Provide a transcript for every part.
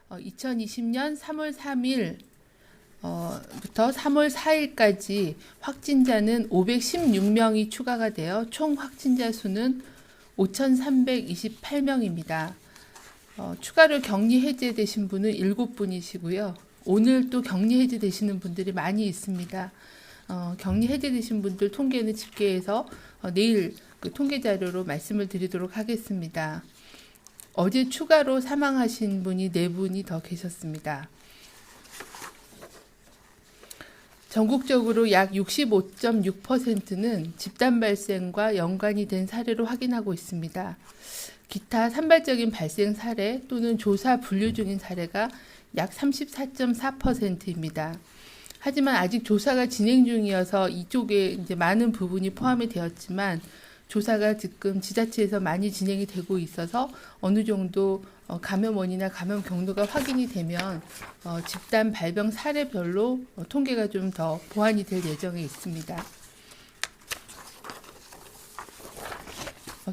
2020년 3월 3일 부터 3월 4일까지 확진자는 516명이 추가가 되어 총 확진자 수는 5,328명입니다. 추가로 격리 해제되신 분은 7분이시고요. 오늘 또 격리 해제되시는 분들이 많이 있습니다. 격리 해제되신 분들 통계는 집계해서 내일 그 통계 자료로 말씀을 드리도록 하겠습니다. 어제 추가로 사망하신 분이 4분이 더 계셨습니다. 전국적으로 약 65.6%는 집단 발생과 연관이 된 사례로 확인하고 있습니다. 기타 산발적인 발생 사례 또는 조사 분류 중인 사례가 약 34.4%입니다. 하지만 아직 조사가 진행 중이어서 이쪽에 이제 많은 부분이 포함이 되었지만 조사가 지금 지자체에서 많이 진행이 되고 있어서 어느 정도 감염 원이나 감염 경로가 확인이 되면 집단 발병 사례별로 통계가 좀 더 보완이 될 예정에 있습니다.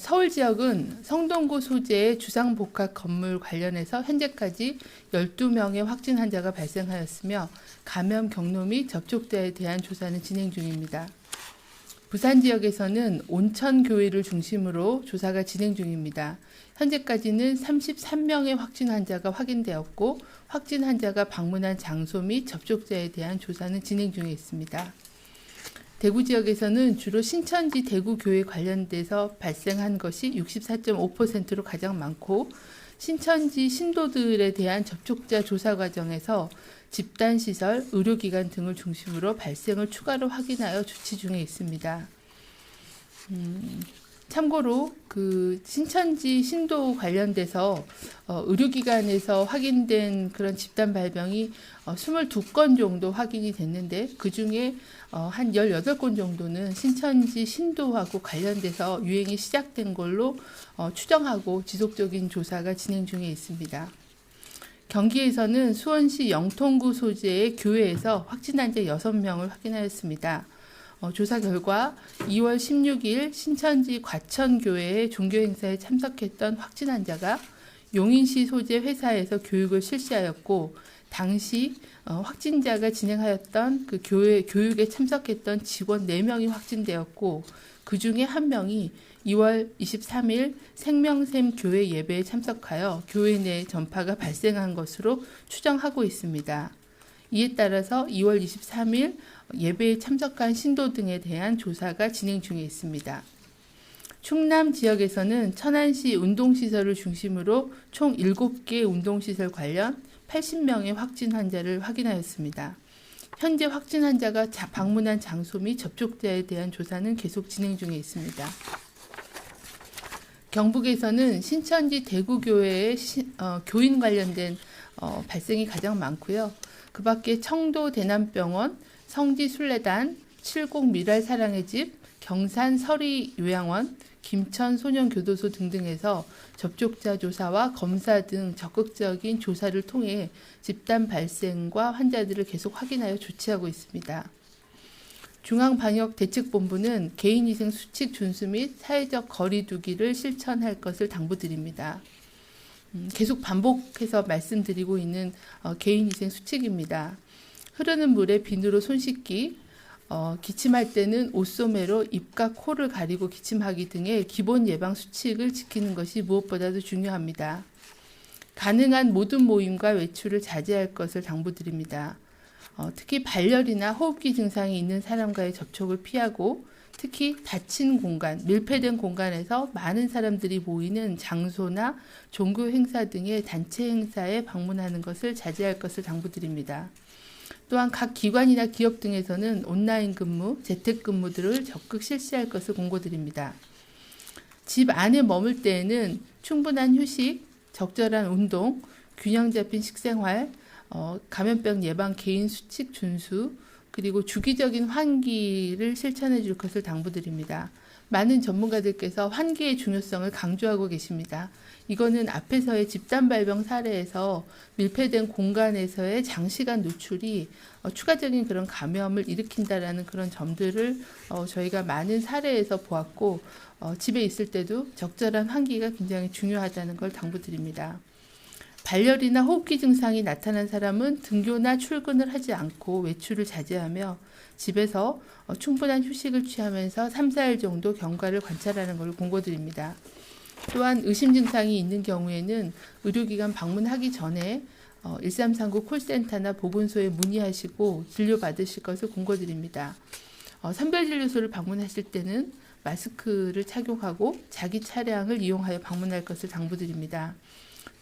서울 지역은 성동구 소재의 주상복합 건물 관련해서 현재까지 12명의 확진 환자가 발생하였으며 감염 경로 및 접촉자에 대한 조사는 진행 중입니다. 부산 지역에서는 온천교회를 중심으로 조사가 진행 중입니다. 현재까지는 33명의 확진 환자가 확인되었고 확진 환자가 방문한 장소 및 접촉자에 대한 조사는 진행 중에 있습니다. 대구 지역에서는 주로 신천지 대구교회 관련돼서 발생한 것이 64.5%로 가장 많고 신천지 신도들에 대한 접촉자 조사 과정에서 집단시설, 의료기관 등을 중심으로 발생을 추가로 확인하여 조치 중에 있습니다. 참고로 그 신천지 신도 관련돼서 의료기관에서 확인된 그런 집단 발병이 22건 정도 확인이 됐는데 그 중에 한 18건 정도는 신천지 신도하고 관련돼서 유행이 시작된 걸로 추정하고 지속적인 조사가 진행 중에 있습니다. 경기에서는 수원시 영통구 소재의 교회에서 확진 환자 6명을 확인하였습니다. 조사 결과 2월 16일 신천지 과천교회의 종교행사에 참석했던 확진 환자가 용인시 소재 회사에서 교육을 실시하였고 당시 확진자가 진행하였던 그 교회 교육에 참석했던 직원 4명이 확진되었고 그 중에 1명이 2월 23일 생명샘 교회 예배에 참석하여 교회 내 전파가 발생한 것으로 추정하고 있습니다. 이에 따라서 2월 23일 예배에 참석한 신도 등에 대한 조사가 진행 중에 있습니다. 충남 지역에서는 천안시 운동시설을 중심으로 총 7개 운동시설 관련 80명의 확진 환자를 확인하였습니다. 현재 확진 환자가 방문한 장소 및 접촉자에 대한 조사는 계속 진행 중에 있습니다. 경북에서는 신천지 대구교회의 교인 관련된 발생이 가장 많고요. 그 밖에 청도 대남병원, 성지 순례단, 칠곡 미랄사랑의 집, 경산 서리 요양원, 김천 소년교도소 등등에서 접촉자 조사와 검사 등 적극적인 조사를 통해 집단 발생과 환자들을 계속 확인하여 조치하고 있습니다. 중앙방역대책본부는 개인위생 수칙 준수 및 사회적 거리 두기를 실천할 것을 당부드립니다. 계속 반복해서 말씀드리고 있는 개인위생 수칙입니다. 흐르는 물에 비누로 손 씻기, 기침할 때는 옷소매로 입과 코를 가리고 기침하기 등의 기본 예방 수칙을 지키는 것이 무엇보다도 중요합니다. 가능한 모든 모임과 외출을 자제할 것을 당부드립니다. 특히 발열이나 호흡기 증상이 있는 사람과의 접촉을 피하고 특히 닫힌 공간, 밀폐된 공간에서 많은 사람들이 모이는 장소나 종교 행사 등의 단체 행사에 방문하는 것을 자제할 것을 당부드립니다. 또한 각 기관이나 기업 등에서는 온라인 근무, 재택근무들을 적극 실시할 것을 공고드립니다. 집 안에 머물 때에는 충분한 휴식, 적절한 운동, 균형 잡힌 식생활, 감염병 예방 개인 수칙 준수, 그리고 주기적인 환기를 실천해 줄 것을 당부드립니다. 많은 전문가들께서 환기의 중요성을 강조하고 계십니다. 이거는 앞에서의 집단 발병 사례에서 밀폐된 공간에서의 장시간 노출이 추가적인 그런 감염을 일으킨다라는 그런 점들을 저희가 많은 사례에서 보았고 집에 있을 때도 적절한 환기가 굉장히 중요하다는 걸 당부드립니다. 발열이나 호흡기 증상이 나타난 사람은 등교나 출근을 하지 않고 외출을 자제하며 집에서 충분한 휴식을 취하면서 3, 4일 정도 경과를 관찰하는 것을 권고드립니다. 또한 의심 증상이 있는 경우에는 의료기관 방문하기 전에 1339 콜센터나 보건소에 문의하시고 진료받으실 것을 권고드립니다. 선별진료소를 방문하실 때는 마스크를 착용하고 자기 차량을 이용하여 방문할 것을 당부드립니다.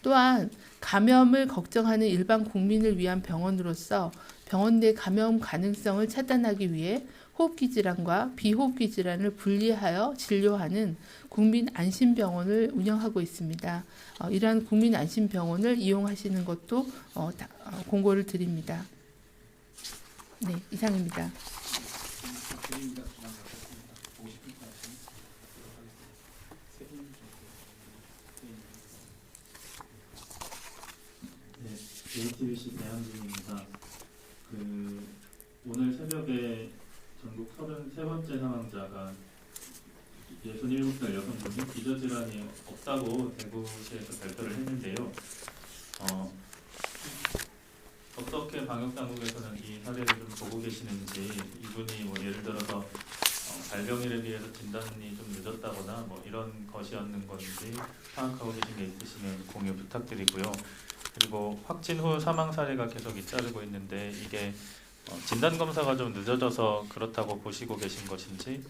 또한 감염을 걱정하는 일반 국민을 위한 병원으로서 병원 내 감염 가능성을 차단하기 위해 호흡기 질환과 비호흡기 질환을 분리하여 진료하는 국민안심병원을 운영하고 있습니다. 이러한 국민안심병원을 이용하시는 것도 공고를 드립니다. 네, 이상입니다. JTBC 대항진입니다. 오늘 새벽에 전국 33번째 사망자가 67살 여성분이 기저질환이 없다고 대구시에서 발표를 했는데요. 어떻게 방역당국에서는 이 사례를 좀 보고 계시는지, 이분이 뭐 예를 들어서 발병일에 비해서 진단이 좀 늦었다거나 뭐 이런 것이었는 건지 파악하고 계신 게 있으시면 공유 부탁드리고요. 그리고 확진 후 사망 사례가 계속 잇따르고 있는데 이게 진단 검사가 좀 늦어져서 그렇다고 보시고 계신 것인지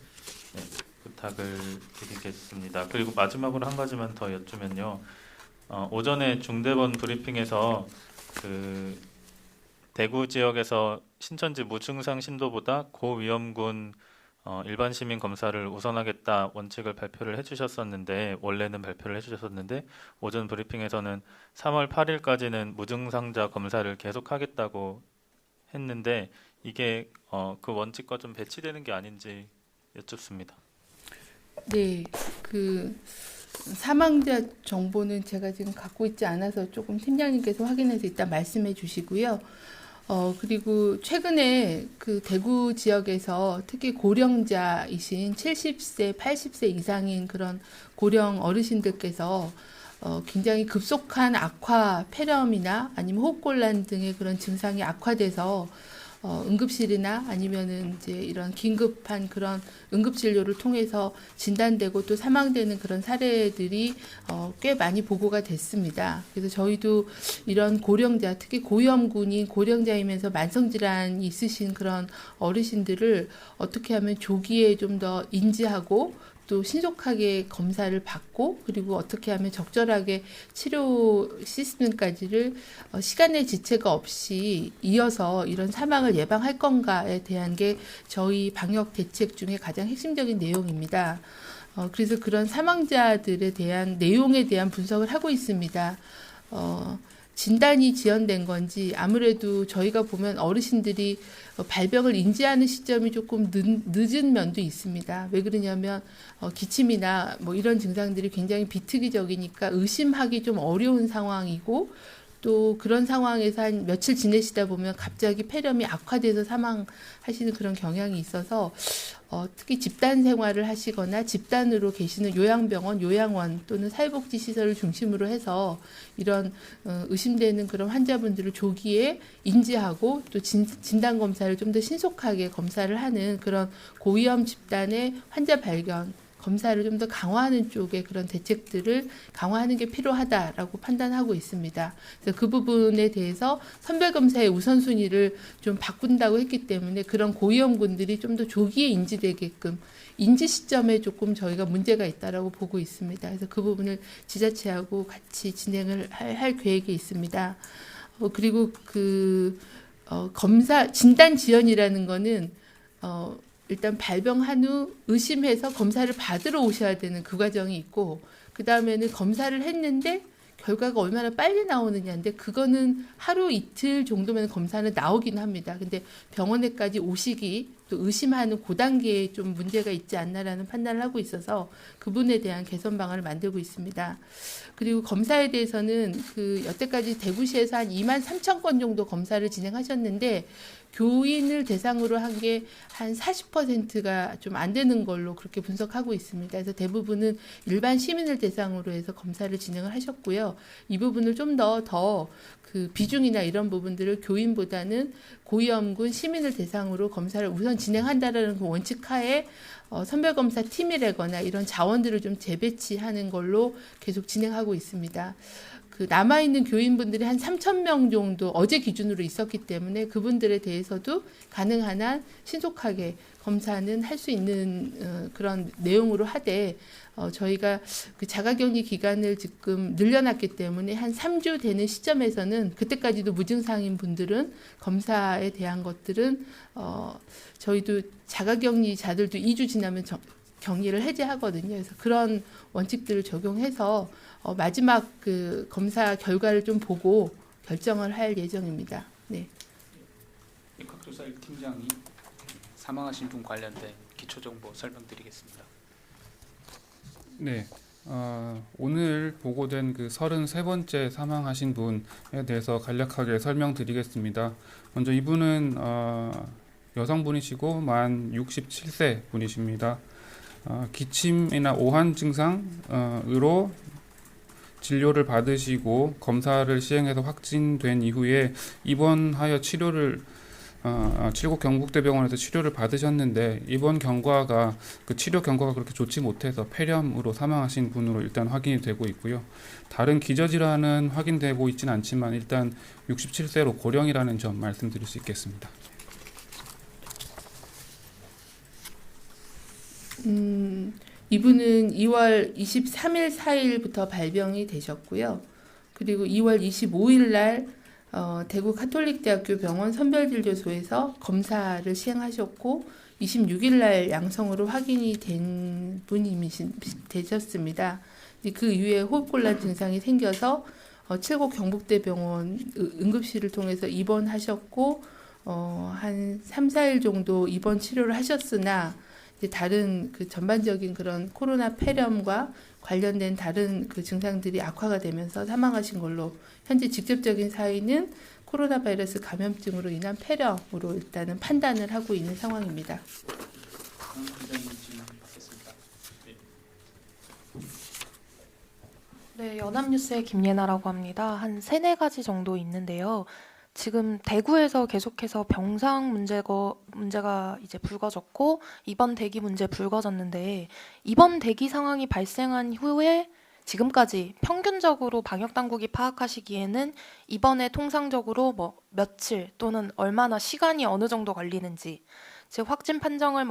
부탁을 드리겠습니다. 그리고 마지막으로 한 가지만 더 여쭈면요. 오전에 중대본 브리핑에서 대구 지역에서 신천지 무증상 신도보다 고위험군 일반 시민 검사를 우선하겠다 원칙을 발표를 해주셨었는데, 원래는 발표를 해주셨었는데 오전 브리핑에서는 3월 8일까지는 무증상자 검사를 계속하겠다고 했는데 이게 그 원칙과 좀 배치되는 게 아닌지 여쭙습니다. 네, 사망자 정보는 제가 지금 갖고 있지 않아서 조금 팀장님께서 확인해서 이따 말씀해 주시고요. 그리고 최근에 대구 지역에서 특히 고령자이신 70세, 80세 이상인 그런 고령 어르신들께서 굉장히 급속한 악화, 폐렴이나 아니면 호흡곤란 등의 그런 증상이 악화돼서 응급실이나 아니면은 이제 이런 긴급한 그런 응급진료를 통해서 진단되고 또 사망되는 그런 사례들이 꽤 많이 보고가 됐습니다. 그래서 저희도 이런 고령자, 특히 고위험군인 고령자이면서 만성질환이 있으신 그런 어르신들을 어떻게 하면 조기에 좀 더 인지하고 또 신속하게 검사를 받고 그리고 어떻게 하면 적절하게 치료 시스템까지를 시간의 지체가 없이 이어서 이런 사망을 예방할 건가에 대한 게 저희 방역 대책 중에 가장 핵심적인 내용입니다. 그래서 그런 사망자들에 대한 내용에 대한 분석을 하고 있습니다. 진단이 지연된 건지 아무래도 저희가 보면 어르신들이 발병을 인지하는 시점이 조금 늦은 면도 있습니다. 왜 그러냐면 기침이나 뭐 이런 증상들이 굉장히 비특이적이니까 의심하기 좀 어려운 상황이고 또 그런 상황에서 한 며칠 지내시다 보면 갑자기 폐렴이 악화돼서 사망하시는 그런 경향이 있어서 특히 집단 생활을 하시거나 집단으로 계시는 요양병원, 요양원 또는 사회복지시설을 중심으로 해서 이런 의심되는 그런 환자분들을 조기에 인지하고 또 진단검사를 좀 더 신속하게 검사를 하는 그런 고위험 집단의 환자 발견, 검사를 좀 더 강화하는 쪽의 그런 대책들을 강화하는 게 필요하다라고 판단하고 있습니다. 그래서 그 부분에 대해서 선별검사의 우선순위를 좀 바꾼다고 했기 때문에 그런 고위험군들이 좀 더 조기에 인지되게끔 인지 시점에 조금 저희가 문제가 있다라고 보고 있습니다. 그래서 그 부분을 지자체하고 같이 진행을 할 계획이 있습니다. 그리고 검사 진단 지연이라는 거는 일단 발병한 후 의심해서 검사를 받으러 오셔야 되는 그 과정이 있고 그 다음에는 검사를 했는데 결과가 얼마나 빨리 나오느냐인데 그거는 하루 이틀 정도면 검사는 나오긴 합니다. 근데 병원에까지 오시기 또 의심하는 그 단계에 좀 문제가 있지 않나라는 판단을 하고 있어서 그분에 대한 개선 방안을 만들고 있습니다. 그리고 검사에 대해서는 여태까지 대구시에서 한 2만 3천 건 정도 검사를 진행하셨는데 교인을 대상으로 한 게 한 40%가 좀 안 되는 걸로 그렇게 분석하고 있습니다. 그래서 대부분은 일반 시민을 대상으로 해서 검사를 진행을 하셨고요. 있어서 이 부분을 좀 더 그 비중이나 이런 부분들을 교인보다는 고위험군 시민을 대상으로 검사를 우선 진행한다라는 그 원칙 하에 선별검사 팀이라거나 이런 자원들을 좀 재배치하는 걸로 계속 진행하고 있습니다. 그 남아있는 교인분들이 한 3,000명 정도 어제 기준으로 있었기 때문에 그분들에 대해서도 가능한 한 신속하게 검사는 할 수 있는 그런 내용으로 하되 저희가 그 자가격리 기간을 지금 늘려놨기 때문에 한 3주 되는 시점에서는 그때까지도 무증상인 분들은 검사에 대한 것들은 저희도 자가격리자들도 2주 지나면 격리를 해제하거든요. 그래서 그런 원칙들을 적용해서 마지막 그 검사 결과를 좀 보고 결정을 할 예정입니다. 네. 역학조사 1팀장이 사망하신 분 관련된 기초정보 설명드리겠습니다. 네, 오늘 보고된 그 33번째 사망하신 분에 대해서 간략하게 설명드리겠습니다. 먼저 이분은 여성분이시고 만 67세 분이십니다. 기침이나 오한 증상으로 진료를 받으시고 검사를 시행해서 확진된 이후에 입원하여 치료를 칠곡 경북대병원에서 치료를 받으셨는데 이번 경과가 그 치료 경과가 그렇게 좋지 못해서 폐렴으로 사망하신 분으로 일단 확인이 되고 있고요. 다른 기저질환은 확인되고 있지는 않지만 일단 67세로 고령이라는 점 말씀드릴 수 있겠습니다. 이분은 2월 23일, 4일부터 발병이 되셨고요. 그리고 2월 25일 날 대구 카톨릭대학교 병원 선별진료소에서 검사를 시행하셨고 26일 날 양성으로 확인이 된 분이 되셨습니다. 그 이후에 호흡곤란 증상이 생겨서 칠곡 경북대병원 응급실을 통해서 입원하셨고 한 3, 4일 정도 입원 치료를 하셨으나 다른 그 전반적인 그런 코로나 폐렴과 관련된 다른 그 증상들이 악화가 되면서 사망하신 걸로 현재 직접적인 사인은 코로나 바이러스 감염증으로 인한 폐렴으로 일단은 판단을 하고 있는 상황입니다. 다음 팀장님 질문 받겠습니다. 네, 연합뉴스의 김예나라고 합니다. 한 3-4가지 정도 있는데요. 지금 대구에서 계속해서 병상 문제가 이제 불거졌고 이번 대기 문제 불거졌는데 이번 대기 상황이 발생한 후에 지금까지 평균적으로 방역당국이 파악하시기에는 이번에 통상적으로 뭐 며칠 또는 얼마나 시간이 어느 정도 걸리는지 즉 확진 판정을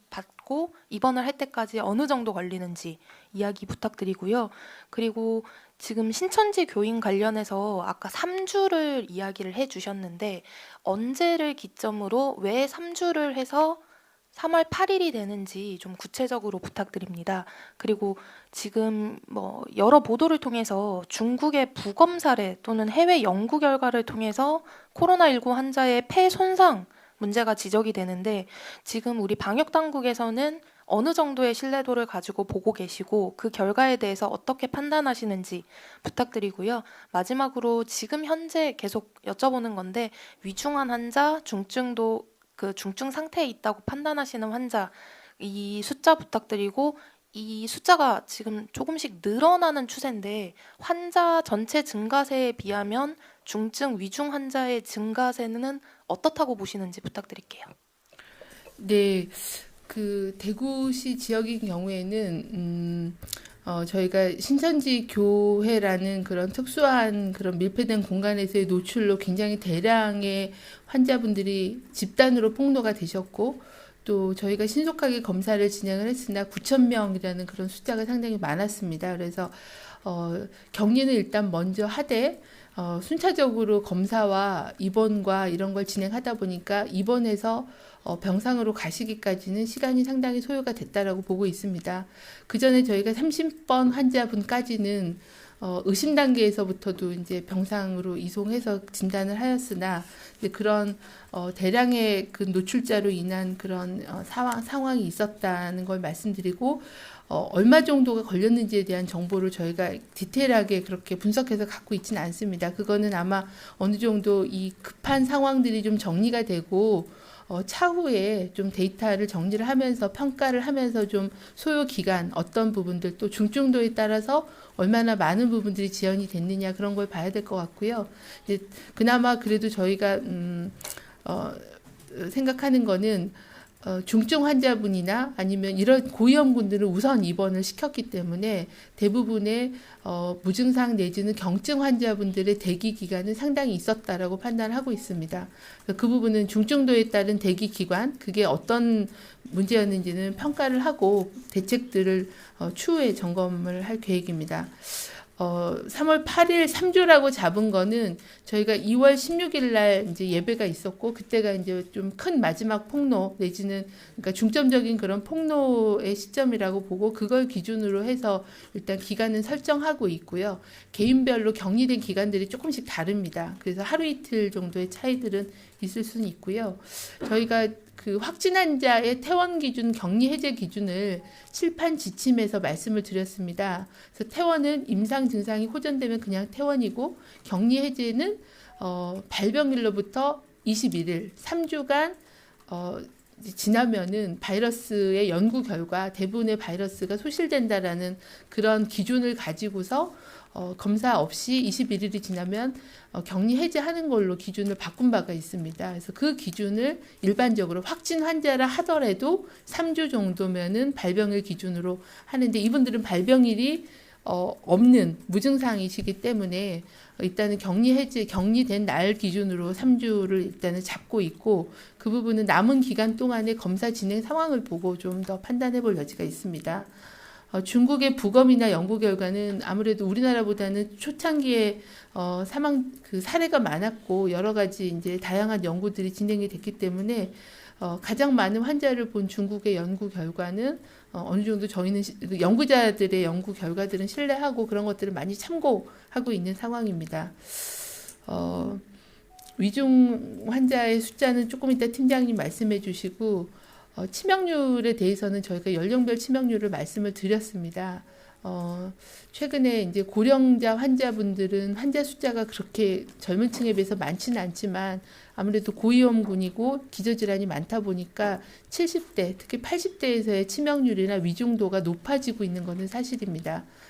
받고 입원을 할 때까지 어느 정도 걸리는지 이야기 부탁드리고요. 그리고 지금 신천지 교인 관련해서 아까 3주를 이야기를 해주셨는데 언제를 기점으로 왜 3주를 해서 3월 8일이 되는지 좀 구체적으로 부탁드립니다. 그리고 지금 뭐 여러 보도를 통해서 중국의 부검 사례 또는 해외 연구 결과를 통해서 코로나19 환자의 폐 손상 문제가 지적이 되는데 지금 우리 방역당국에서는 어느 정도의 신뢰도를 가지고 보고 계시고 그 결과에 대해서 어떻게 판단하시는지 부탁드리고요. 마지막으로 지금 현재 계속 여쭤보는 건데 위중한 환자, 중증도 그 중증 상태에 있다고 판단하시는 환자 이 숫자 부탁드리고 이 숫자가 지금 조금씩 늘어나는 추세인데 환자 전체 증가세에 비하면 중증 위중 환자의 증가세는 어떻다고 보시는지 부탁드릴게요. 네, 그 대구시 지역인 경우에는 저희가 신천지 교회라는 그런 특수한 그런 밀폐된 공간에서의 노출로 굉장히 대량의 환자분들이 집단으로 폭로가 되셨고 또 저희가 신속하게 검사를 진행을 했으나 9,000명이라는 그런 숫자가 상당히 많았습니다. 그래서 격리는 일단 먼저 하되 순차적으로 검사와 입원과 이런 걸 진행하다 보니까 입원해서 병상으로 가시기까지는 시간이 상당히 소요가 됐다라고 보고 있습니다. 그 전에 저희가 30번 환자분까지는 의심 단계에서부터도 이제 병상으로 이송해서 진단을 하였으나 그런 대량의 그 노출자로 인한 그런 상황이 있었다는 걸 말씀드리고 얼마 정도가 걸렸는지에 대한 정보를 저희가 디테일하게 그렇게 분석해서 갖고 있지는 않습니다. 그거는 아마 어느 정도 이 급한 상황들이 좀 정리가 되고 차후에 좀 데이터를 정리를 하면서 평가를 하면서 좀 소요 기간 어떤 부분들 또 중증도에 따라서 얼마나 많은 부분들이 지연이 됐느냐 그런 걸 봐야 될 것 같고요. 이제 그나마 그래도 저희가 생각하는 거는 중증 환자분이나 아니면 이런 고위험군들은 우선 입원을 시켰기 때문에 대부분의 무증상 내지는 경증 환자분들의 대기 기간은 상당히 있었다라고 판단하고 있습니다. 그 부분은 중증도에 따른 대기 기간 그게 어떤 문제였는지는 평가를 하고 대책들을 추후에 점검을 할 계획입니다. 3월 8일 3주라고 잡은 거는 저희가 2월 16일 날 이제 예배가 있었고 그때가 이제 좀 큰 마지막 폭로 내지는 그러니까 중점적인 그런 폭로의 시점이라고 보고 그걸 기준으로 해서 일단 기간은 설정하고 있고요. 개인별로 격리된 기간들이 조금씩 다릅니다. 그래서 하루 이틀 정도의 차이들은 있을 수는 있고요. 저희가 그 확진 환자의 퇴원 기준, 격리 해제 기준을 칠판 지침에서 말씀을 드렸습니다. 그래서 퇴원은 임상 증상이 호전되면 그냥 퇴원이고 격리 해제는 발병일로부터 21일, 3주간 지나면은 바이러스의 연구 결과 대부분의 바이러스가 소실된다라는 그런 기준을 가지고서 검사 없이 21일이 지나면 격리 해제하는 걸로 기준을 바꾼 바가 있습니다. 그래서 그 기준을 일반적으로 확진 환자라 하더라도 3주 정도면은 발병일 기준으로 하는데 이분들은 발병일이 없는 무증상이시기 때문에 일단은 격리된 날 기준으로 3주를 일단은 잡고 있고 그 부분은 남은 기간 동안의 검사 진행 상황을 보고 좀 더 판단해 볼 여지가 있습니다. 중국의 부검이나 연구 결과는 아무래도 우리나라보다는 초창기에 사망 그 사례가 많았고 여러 가지 이제 다양한 연구들이 진행이 됐기 때문에 가장 많은 환자를 본 중국의 연구 결과는 어느 정도 저희는 연구자들의 연구 결과들은 신뢰하고 그런 것들을 많이 참고하고 있는 상황입니다. 위중 환자의 숫자는 조금 이따 팀장님 말씀해 주시고 치명률에 대해서는 저희가 연령별 치명률을 말씀을 드렸습니다. 최근에 이제 고령자 환자분들은 환자 숫자가 그렇게 젊은 층에 비해서 많지는 않지만 아무래도 고위험군이고 기저질환이 많다 보니까 70대, 특히 80대에서의 치명률이나 위중도가 높아지고 있는 것은 사실입니다.